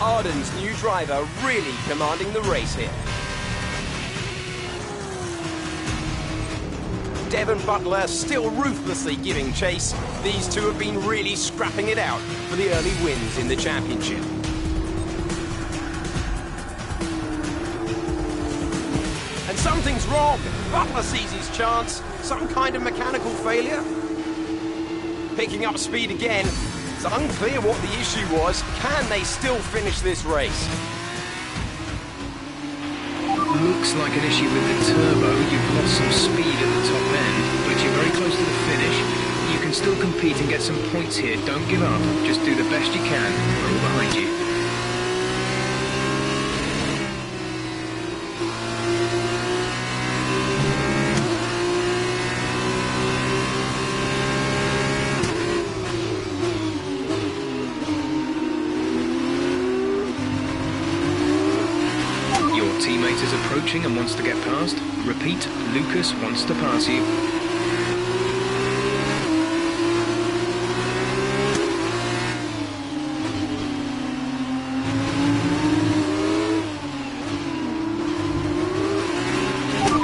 Ardenn's new driver really commanding the race here. Devon Butler still ruthlessly giving chase. These two have been really scrapping it out for the early wins in the championship. And something's wrong. Butler sees his chance. Some kind of mechanical failure. Picking up speed again. It's unclear what the issue was. Can they still finish this race? Looks like an issue with the turbo. You've lost some speed at the top end, but you're very close to the finish. You can still compete and get some points here. Don't give up. Just do the best you can. We're all behind you. Teammate is approaching and wants to get past. Repeat, Lucas wants to pass you.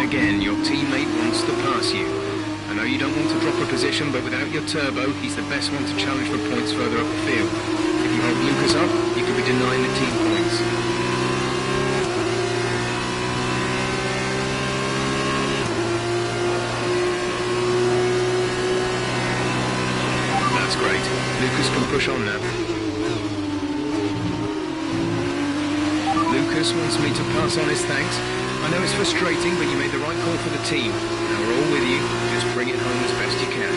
Again, your teammate wants to pass you. I know you don't want to drop a position, but without your turbo, he's the best one to challenge for points further up the field. If you hold Lucas up, you could be denying the team points. Great. Lucas can push on now. Lucas wants me to pass on his thanks. I know it's frustrating, but you made the right call for the team. Now we're all with you. Just bring it home as best you can.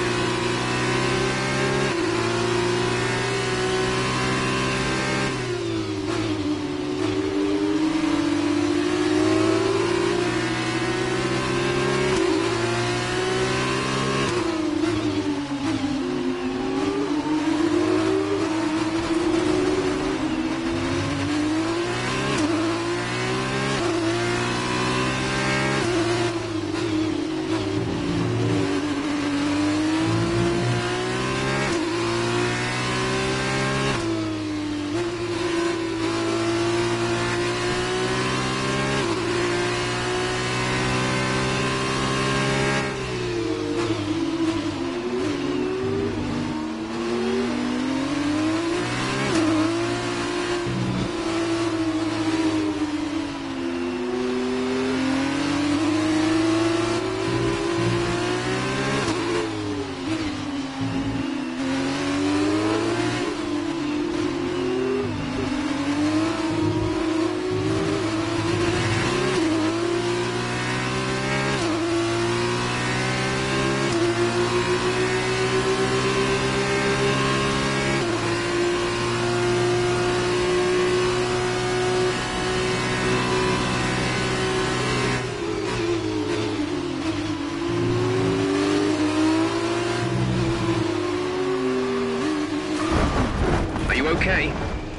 Okay,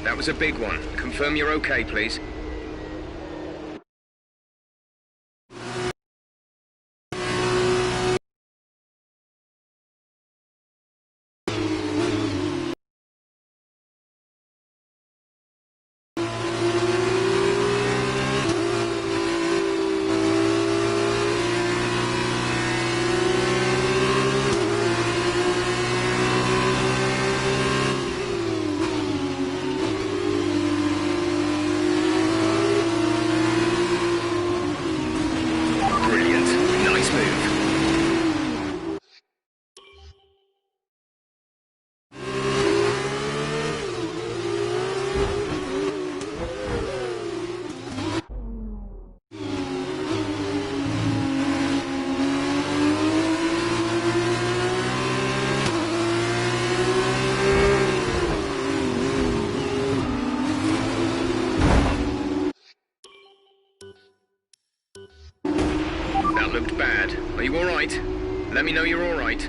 that was a big one. Confirm you're okay, please. That looked bad. Are you all right? Let me know you're all right.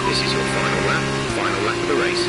This is your final lap of the race.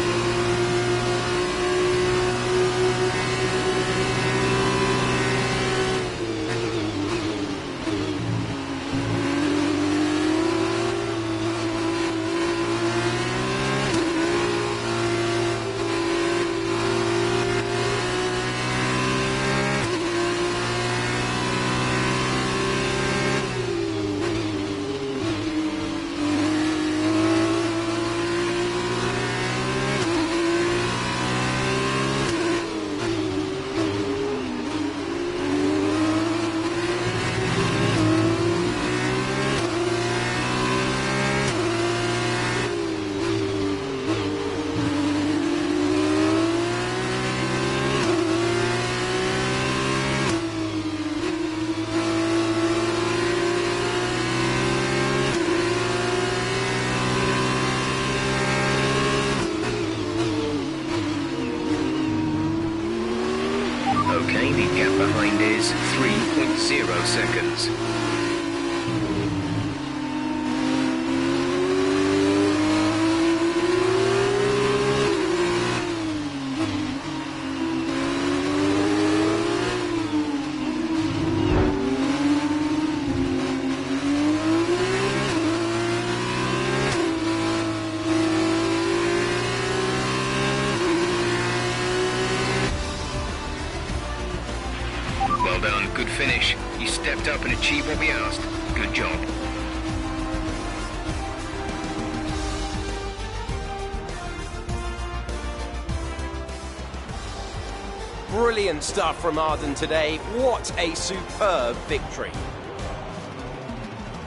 Okay, the gap behind is 3.0 seconds. Well done, good finish. You stepped up and achieved what we asked. Good job. Brilliant stuff from Arden today. What a superb victory.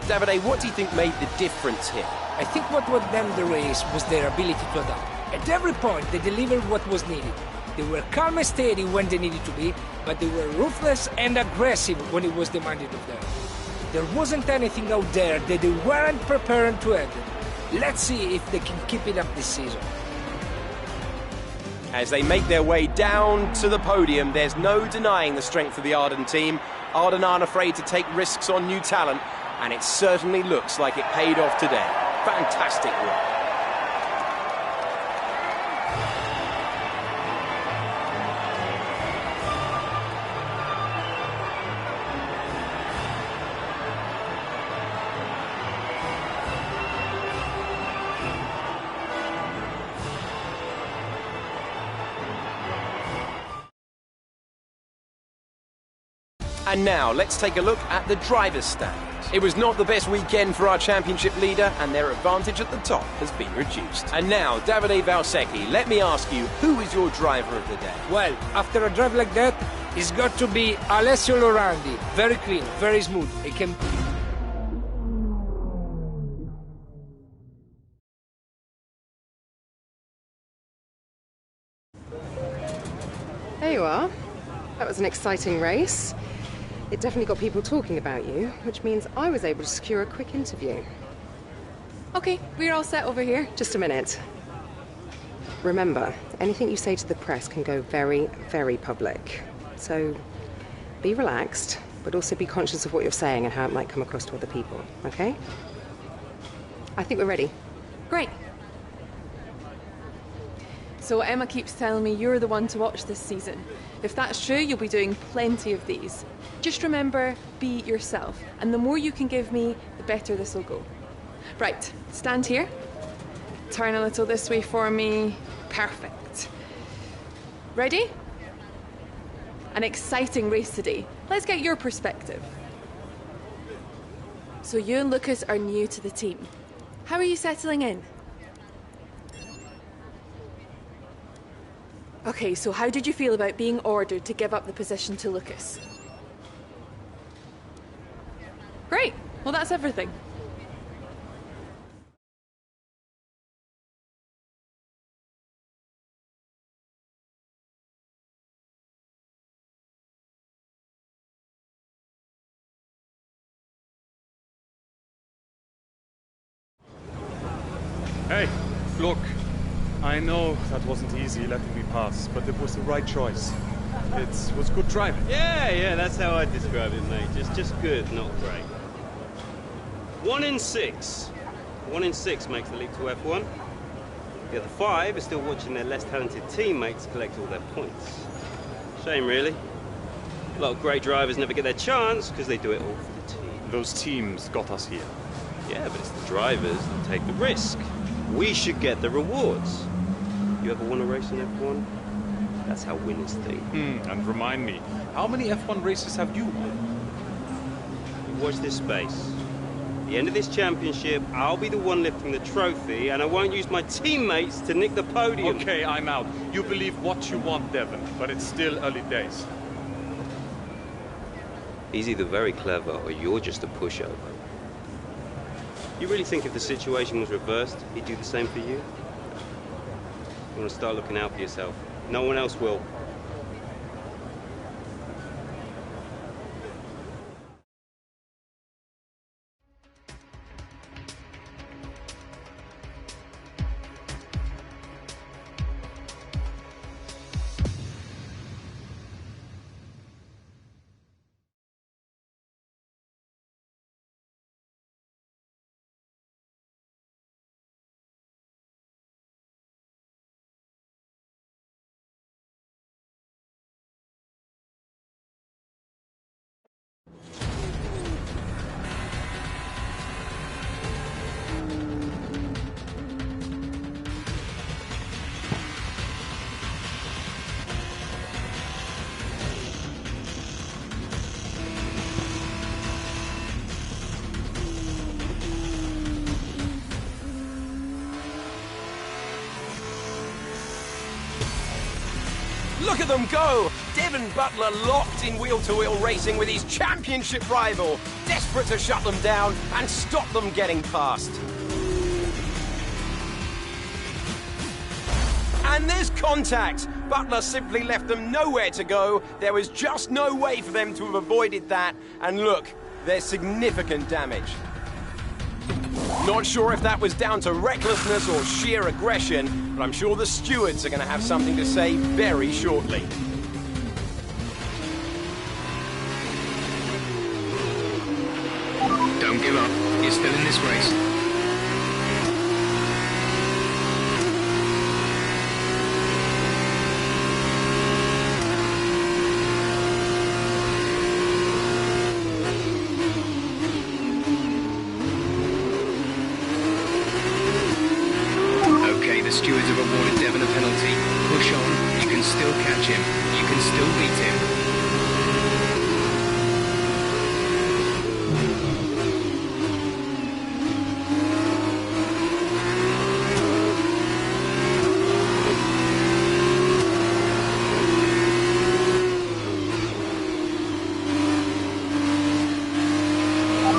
Davide, what do you think made the difference here? I think what won them the race was their ability to adapt. At every point, they delivered what was needed. They were calm and steady when they needed to be, but they were ruthless and aggressive when it was demanded of them. There wasn't anything out there that they weren't prepared to handle. Let's see if they can keep it up this season. As they make their way down to the podium, there's no denying the strength of the Arden team. Arden aren't afraid to take risks on new talent, and it certainly looks like it paid off today. Fantastic work. And now, let's take a look at the driver's standings. It was not the best weekend for our championship leader, and their advantage at the top has been reduced. And now, Davide Valsecchi, let me ask you, who is your driver of the day? Well, after a drive like that, it's got to be Alessio Lorandi. Very clean, very smooth. It can... There you are. That was an exciting race. It definitely got people talking about you, which means I was able to secure a quick interview. Okay, we're all set over here. Just a minute. Remember, anything you say to the press can go very, very public. So be relaxed, but also be conscious of what you're saying and how it might come across to other people, okay? I think we're ready. Great. So Emma keeps telling me you're the one to watch this season. If that's true, you'll be doing plenty of these. Just remember, be yourself. And the more you can give me, the better this will go. Right, stand here. Turn a little this way for me. Perfect. Ready? An exciting race today. Let's get your perspective. So you and Lucas are new to the team. How are you settling in? Okay, so how did you feel about being ordered to give up the position to Lucas? Great. Well, that's everything. Hey, look. I know that wasn't easy letting me pass, but it was the right choice. It was good driving. Yeah, that's how I'd describe it, mate. Just good, not great. 1 in 6. 1 in 6 makes the leap to F1. The other 5 are still watching their less talented teammates collect all their points. Shame, really. A lot of great drivers never get their chance because they do it all for the team. Those teams got us here. Yeah, but it's the drivers that take the risk. We should get the rewards. You ever won a race in F1? That's how winners think. And remind me, how many F1 races have you won? You watch this space. At the end of this championship, I'll be the one lifting the trophy, and I won't use my teammates to nick the podium. Okay, I'm out. You believe what you want, Devon, but it's still early days. He's either very clever or you're just a pushover. You really think if the situation was reversed, he'd do the same for you? You want to start looking out for yourself. No one else will. Look at them go! Devon Butler locked in wheel-to-wheel racing with his championship rival, desperate to shut them down and stop them getting past. And there's contact. Butler simply left them nowhere to go. There was just no way for them to have avoided that. And look, there's significant damage. Not sure if that was down to recklessness or sheer aggression, but I'm sure the stewards are going to have something to say very shortly. Don't give up. You're still in this race. Stewards have awarded Devon a penalty. Push on, you can still catch him. You can still beat him.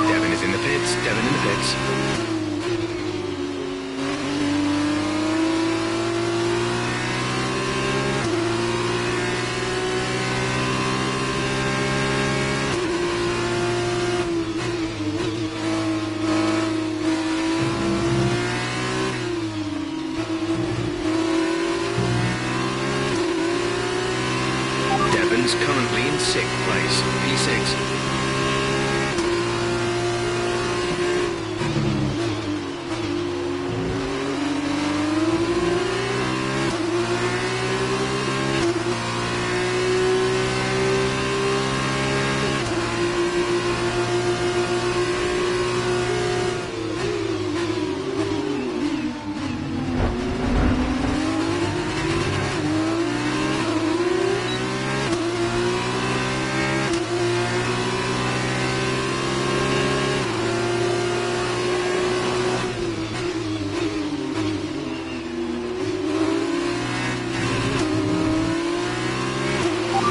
Devon is in the pits, Devon in the pits. Devon's currently in 6th place, P6.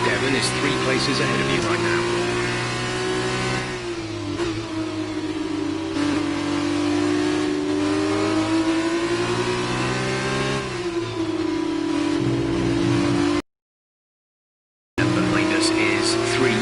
Devon is 3 places ahead of you right now. And behind us is 3.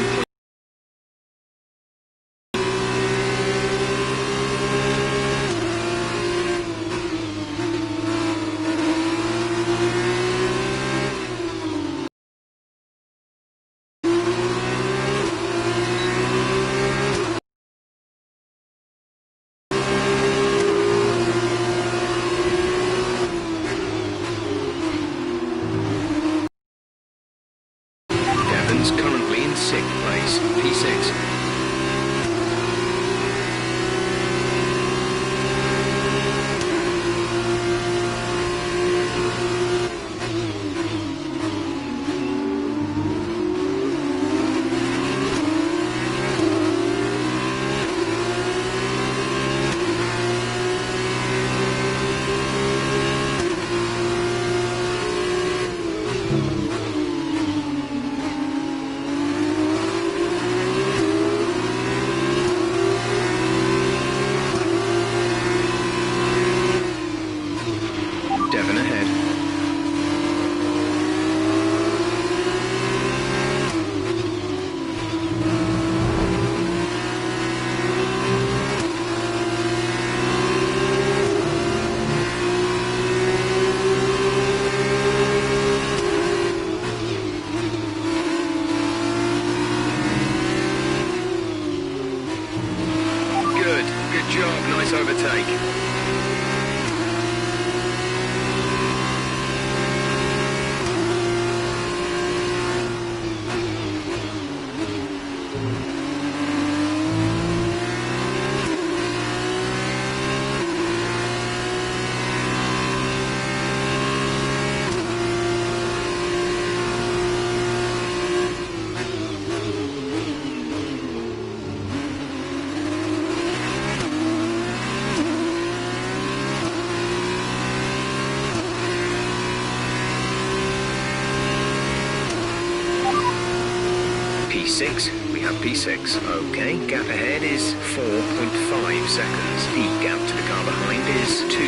P6, we have P6. Okay, gap ahead is 4.5 seconds. The gap to the car behind is 2.0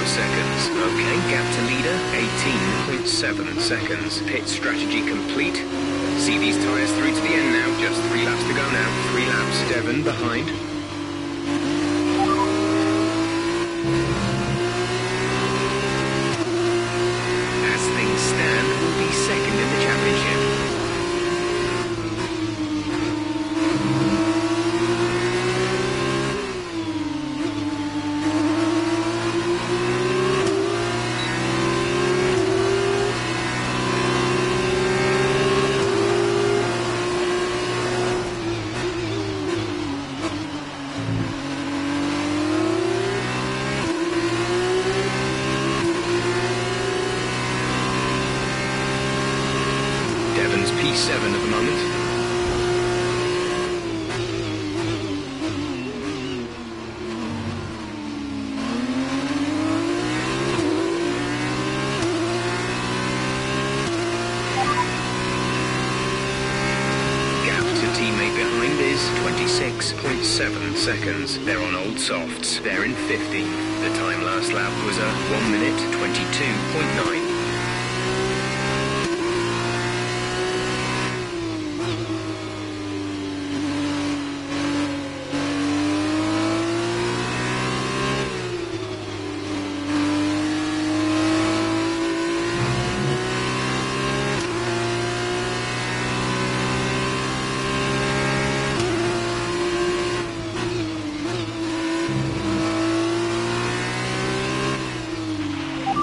seconds. Okay, gap to leader, 18.7 seconds. Pit strategy complete. See these tyres through to the end now. Just 3 laps to go now. 3 laps. Devon behind. As things stand, we'll be second in the championship. Devon's P7 at the moment. Gap to teammate behind is 26.7 seconds. They're on old softs. They're in 15th. The time last lap was a 1 minute 22.9.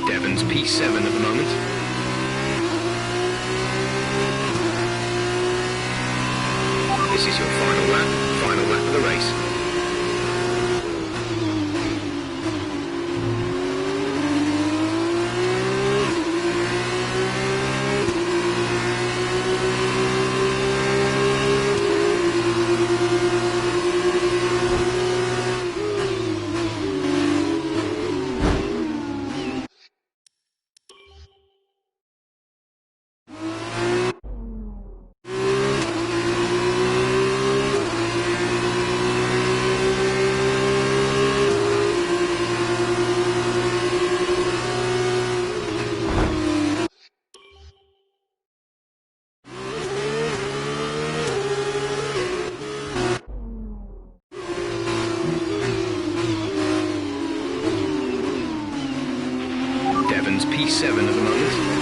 Devon's P7 at the moment. This is your final lap of the race. Devon's P7 at the moment.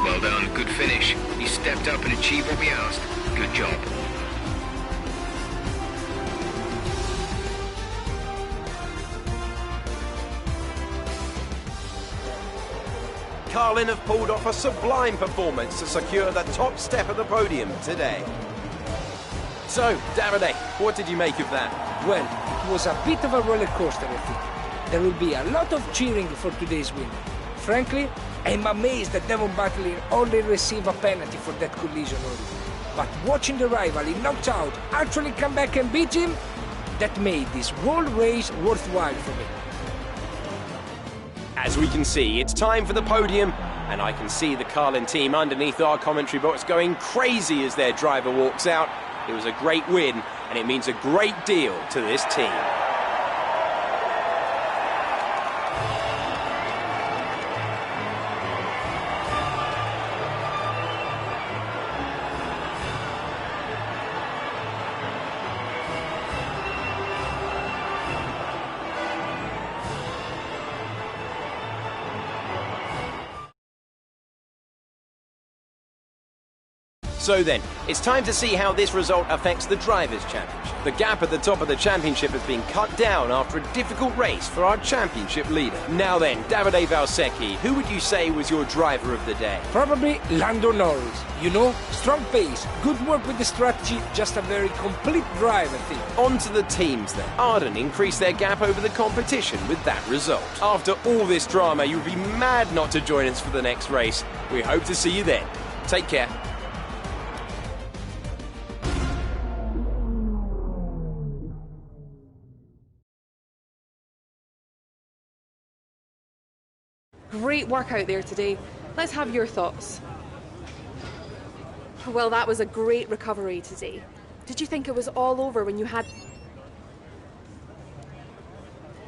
Well done, good finish. You stepped up and achieved what we asked. Good job. Carlin have pulled off a sublime performance to secure the top step of the podium today. So, Davide, what did you make of that? Well, it was a bit of a roller coaster, I think. There will be a lot of cheering for today's winner. Frankly, I'm amazed that Devon Butler only received a penalty for that collision only. But watching the rival he knocked out actually come back and beat him, that made this whole race worthwhile for me. As we can see, it's time for the podium, and I can see the Carlin team underneath our commentary box going crazy as their driver walks out. It was a great win, and it means a great deal to this team. So then, it's time to see how this result affects the Drivers' Championship. The gap at the top of the championship has been cut down after a difficult race for our championship leader. Now then, Davide Valsecchi, who would you say was your driver of the day? Probably Lando Norris. You know, strong pace, good work with the strategy, just a very complete driver thing. On to the teams then. Arden increased their gap over the competition with that result. After all this drama, you'd be mad not to join us for the next race. We hope to see you then. Take care. Great work out there today. Let's have your thoughts. Well, that was a great recovery today. Did you think it was all over when you had...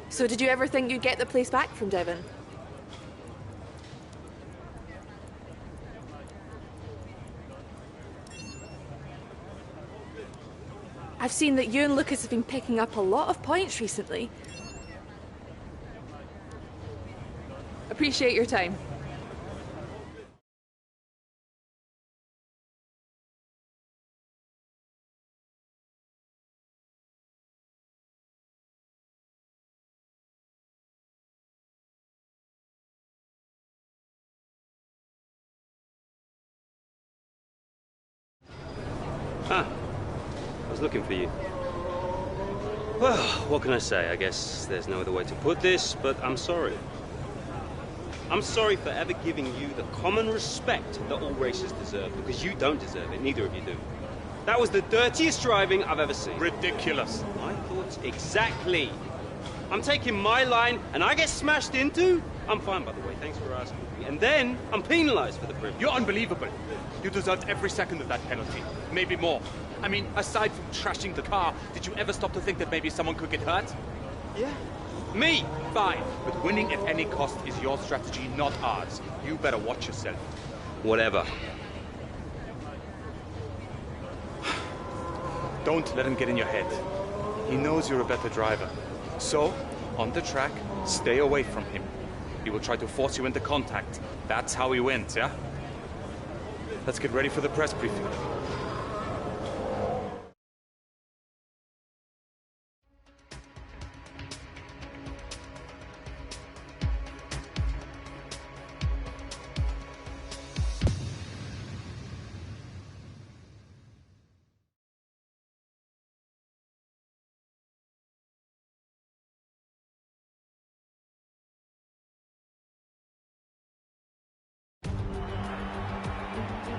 So did you ever think you'd get the place back from Devon? I've seen that you and Lucas have been picking up a lot of points recently. Appreciate your time. Ah, I was looking for you. Well, what can I say? I guess there's no other way to put this, but I'm sorry. I'm sorry for ever giving you the common respect that all racers deserve, because you don't deserve it, neither of you do. That was the dirtiest driving I've ever seen. Ridiculous. My thoughts exactly. I'm taking my line and I get smashed into? I'm fine, by the way, thanks for asking me. And then I'm penalised for the privilege. You're unbelievable. You deserved every second of that penalty, maybe more. I mean, aside from trashing the car, did you ever stop to think that maybe someone could get hurt? Yeah. Me? Fine, but winning at any cost is your strategy, not ours. You better watch yourself. Whatever. Don't let him get in your head. He knows you're a better driver. So, on the track, stay away from him. He will try to force you into contact. That's how he wins, yeah? Let's get ready for the press briefing.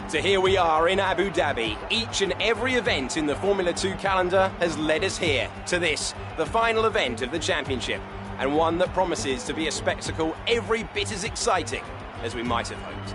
So here we are in Abu Dhabi. Each and every event in the Formula 2 calendar has led us here, to this, the final event of the championship, and one that promises to be a spectacle every bit as exciting as we might have hoped.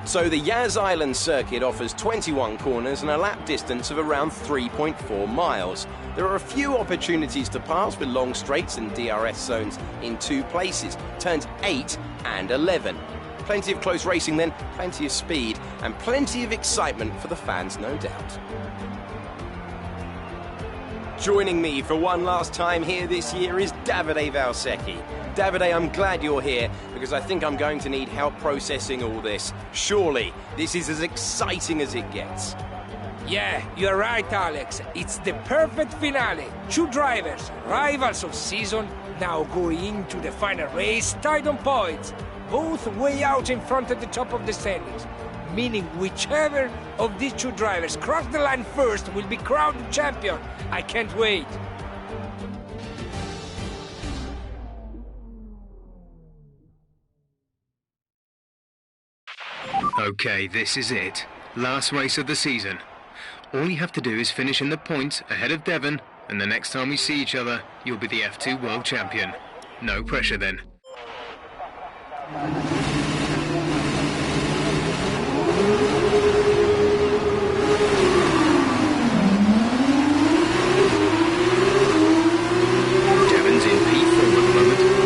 So the Yas Island circuit offers 21 corners and a lap distance of around 3.4 miles. There are a few opportunities to pass with long straights and DRS zones in 2 places, turns 8 and 11. Plenty of close racing then, plenty of speed, and plenty of excitement for the fans, no doubt. Joining me for one last time here this year is Davide Valsecchi. Davide, I'm glad you're here, because I think I'm going to need help processing all this. Surely, this is as exciting as it gets. Yeah, you're right, Alex. It's the perfect finale. 2 drivers, rivals of season, now going into the final race, tied on points. Both way out in front at the top of the standings, meaning whichever of these 2 drivers cross the line first will be crowned champion. I can't wait. Okay, this is it. Last race of the season. All you have to do is finish in the points ahead of Devon, and the next time we see each other, you'll be the F2 World Champion. No pressure then. Devon's in P4 at the moment.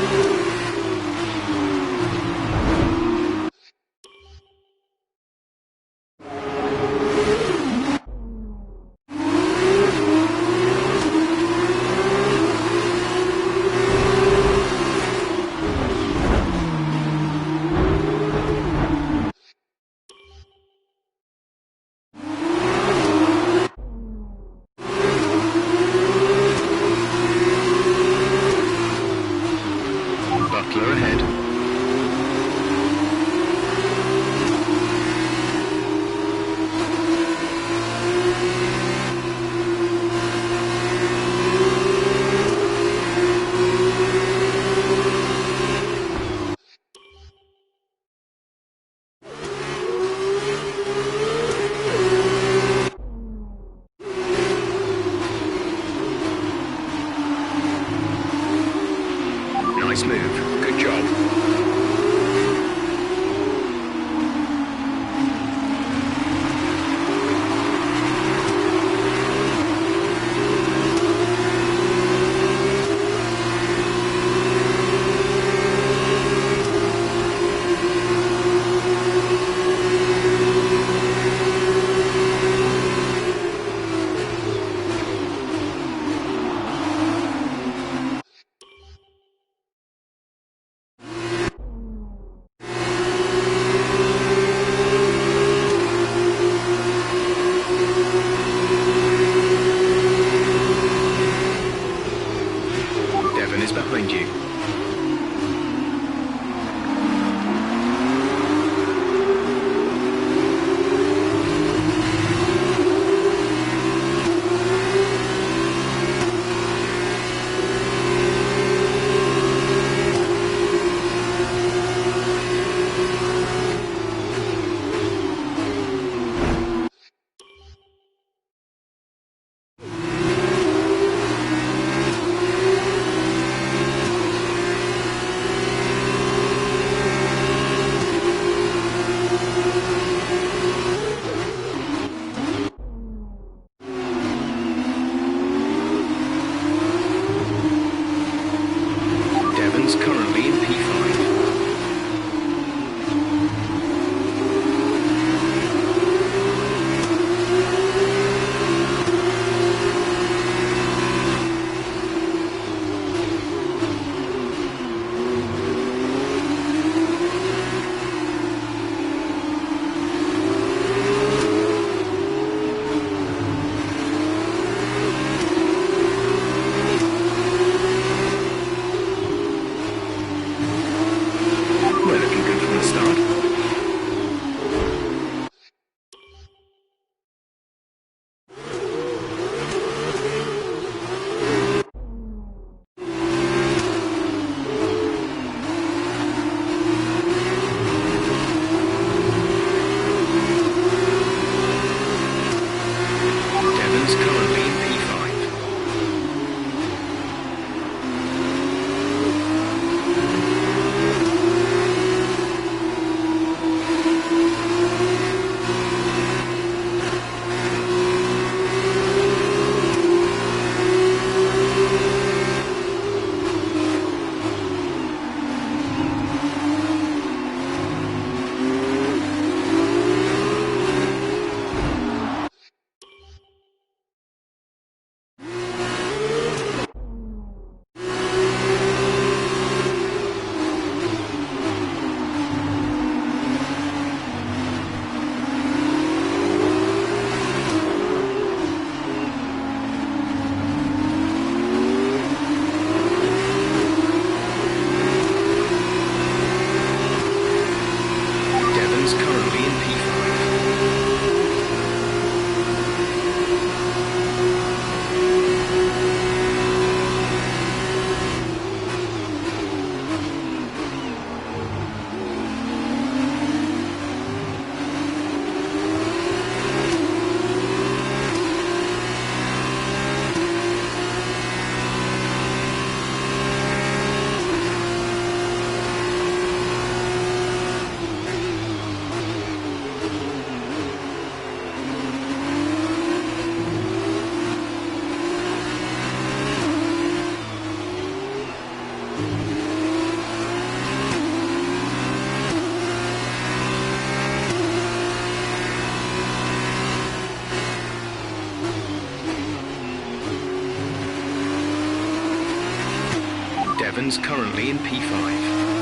Devon's currently in P5.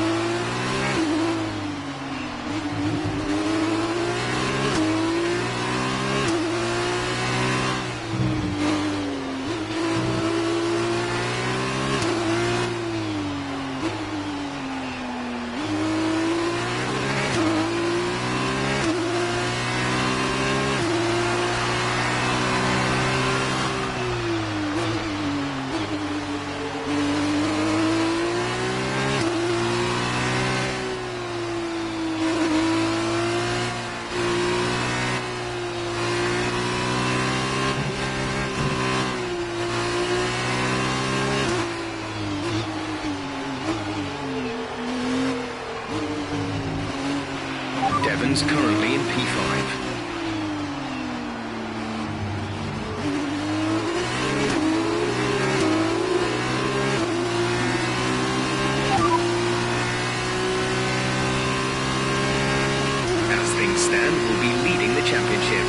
Devon's currently in P5. As things stand, we'll be leading the championship.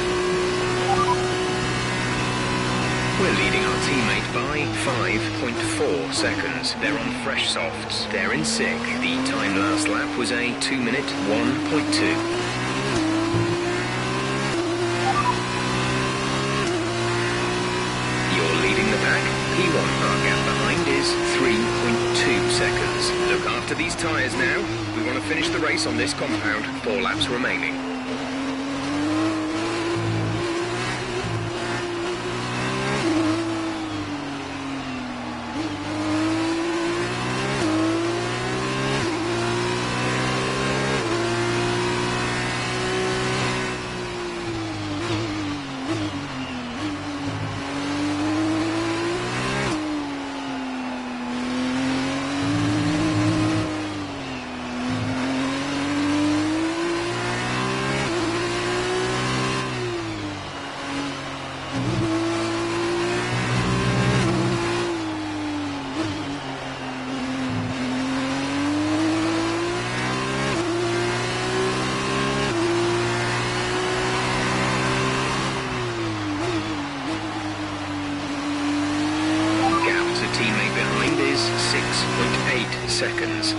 We're leading our teammate by 5.4 seconds. They're on fresh softs. They're in sick. The time last lap was a 2-minute 1.2. You're leading the pack. P1, our gap behind is 3.2 seconds. Look after these tyres now. We want to finish the race on this compound. 4 laps remaining. Teammate behind is 6.8 seconds.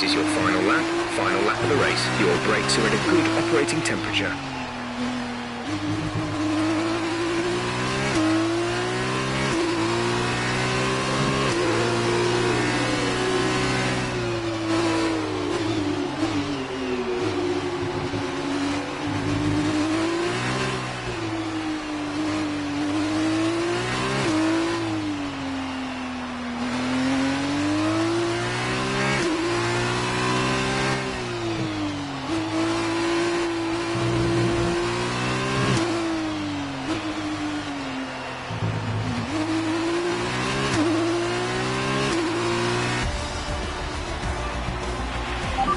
This is your final lap of the race. Your brakes are at a good operating temperature.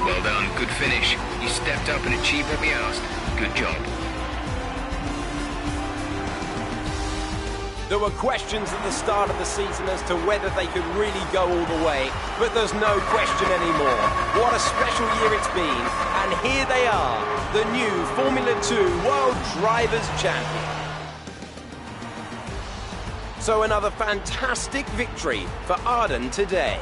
Well done, good finish. You stepped up and achieved what we asked. Good job. There were questions at the start of the season as to whether they could really go all the way, but there's no question anymore. What a special year it's been, and here they are, the new Formula 2 World Drivers' Champion. So another fantastic victory for Arden today.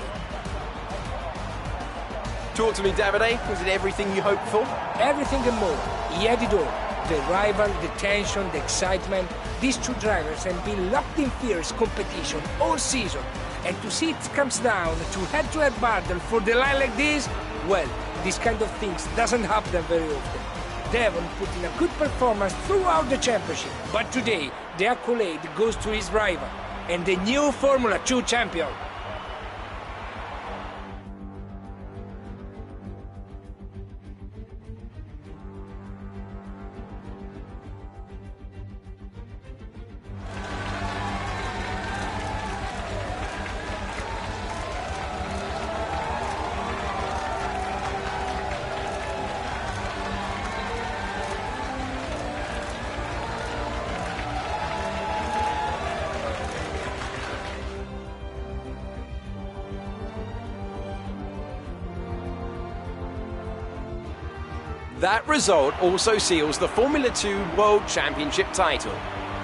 Talk to me, Davide. Was it everything you hoped for? Everything and more. He had it all. The rival, the tension, the excitement. These two drivers have been locked in fierce competition all season. And to see it comes down to head-to-head battle for the line like this, well, this kind of things doesn't happen very often. Devon put in a good performance throughout the championship, but today the accolade goes to his rival and the new Formula 2 champion. That result also seals the Formula 2 World Championship title.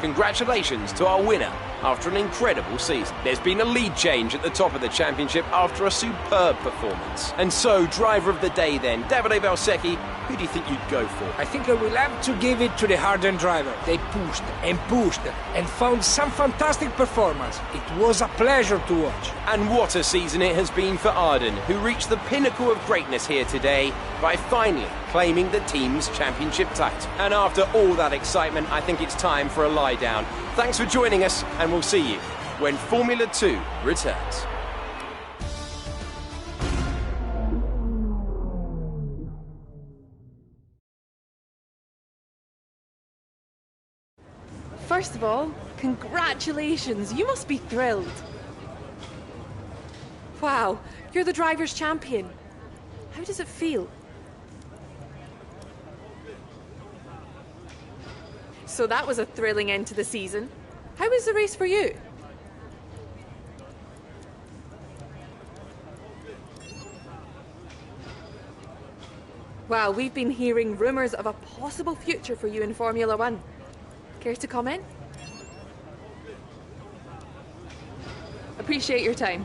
Congratulations to our winner after an incredible season. There's been a lead change at the top of the championship after a superb performance. And so, driver of the day then, Davide Valsecchi, who do you think you'd go for? I think I will have to give it to the Arden driver. They pushed and found some fantastic performance. It was a pleasure to watch. And what a season it has been for Arden, who reached the pinnacle of greatness here today by finally claiming the team's championship title. And after all that excitement, I think it's time for a lie down. Thanks for joining us, and we'll see you when Formula 2 returns. First of all, congratulations. You must be thrilled. Wow, you're the driver's champion. How does it feel? So that was a thrilling end to the season. How was the race for you? Wow, we've been hearing rumours of a possible future for you in Formula 1. Care to comment? Appreciate your time.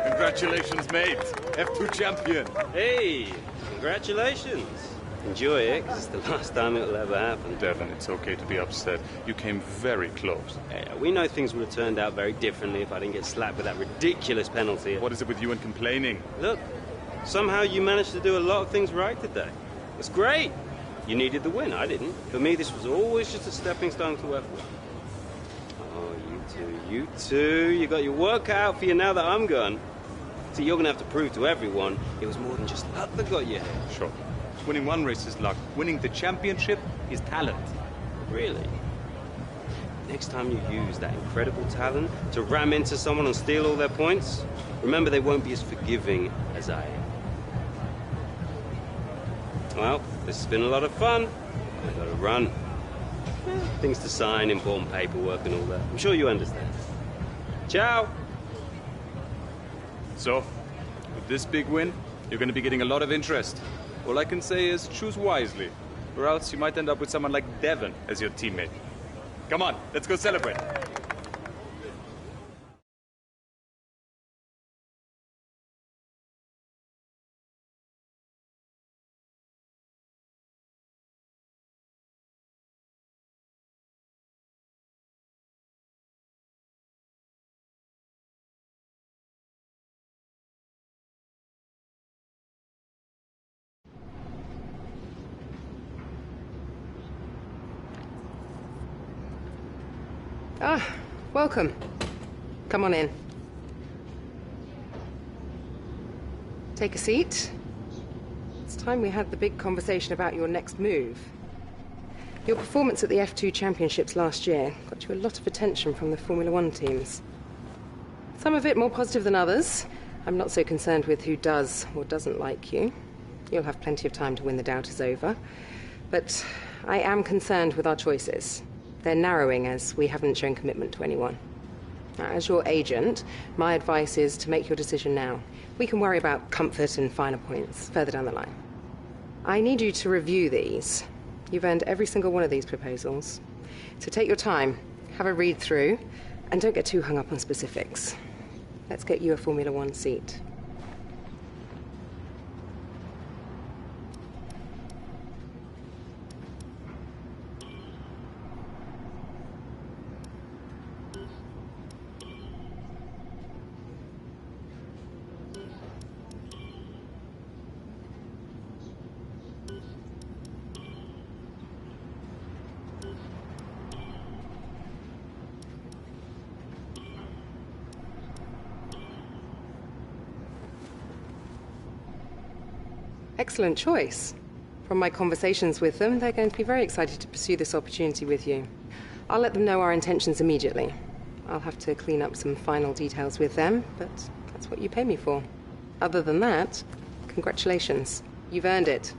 Congratulations, mate. F2 champion. Hey, congratulations. Enjoy it, because it's the last time it'll ever happen. Devon, it's okay to be upset. You came very close. We know things would have turned out very differently if I didn't get slapped with that ridiculous penalty. What is it with you and complaining? Look, somehow you managed to do a lot of things right today. It's great. You needed the win, I didn't. For me, this was always just a stepping stone to F1. Oh, you two. You got your work cut out for you now that I'm gone. See, you're going to have to prove to everyone it was more than just luck that got you here. Sure. Winning one race is luck. Winning the championship is talent. Really? Next time you use that incredible talent to ram into someone and steal all their points, remember they won't be as forgiving as I am. Well, this has been a lot of fun. I gotta run. Things to sign, important paperwork and all that. I'm sure you understand. Ciao! So, with this big win, you're going to be getting a lot of interest. All I can say is choose wisely, or else you might end up with someone like Devon as your teammate. Come on, let's go celebrate. Ah, welcome. Come on in. Take a seat. It's time we had the big conversation about your next move. Your performance at the F2 Championships last year got you a lot of attention from the Formula One teams. Some of it more positive than others. I'm not so concerned with who does or doesn't like you. You'll have plenty of time to win the doubters over. But I am concerned with our choices. They're narrowing as we haven't shown commitment to anyone. Now, as your agent, my advice is to make your decision now. We can worry about comfort and finer points further down the line. I need you to review these. You've earned every single one of these proposals. So take your time, have a read through, and don't get too hung up on specifics. Let's get you a Formula One seat. Excellent choice. From my conversations with them, they're going to be very excited to pursue this opportunity with you. I'll let them know our intentions immediately. I'll have to clean up some final details with them, but that's what you pay me for. Other than that, congratulations. You've earned it.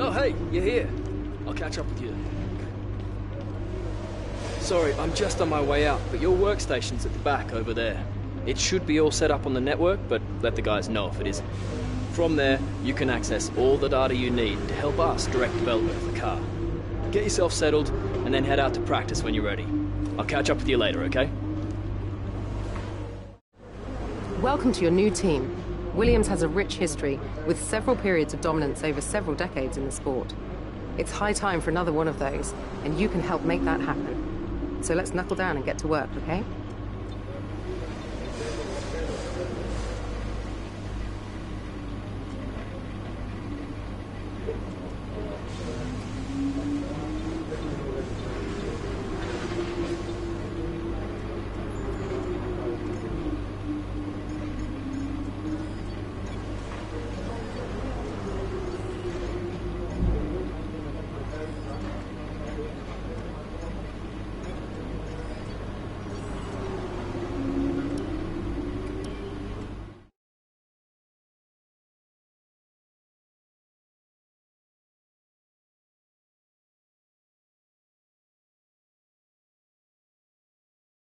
Oh, hey, you're here. I'll catch up with you. Sorry, I'm just on my way out, but your workstation's at the back over there. It should be all set up on the network, but let the guys know if it isn't. From there, you can access all the data you need to help us direct development of the car. Get yourself settled, and then head out to practice when you're ready. I'll catch up with you later, okay? Welcome to your new team. Williams has a rich history, with several periods of dominance over several decades in the sport. It's high time for another one of those, and you can help make that happen. So let's knuckle down and get to work, okay?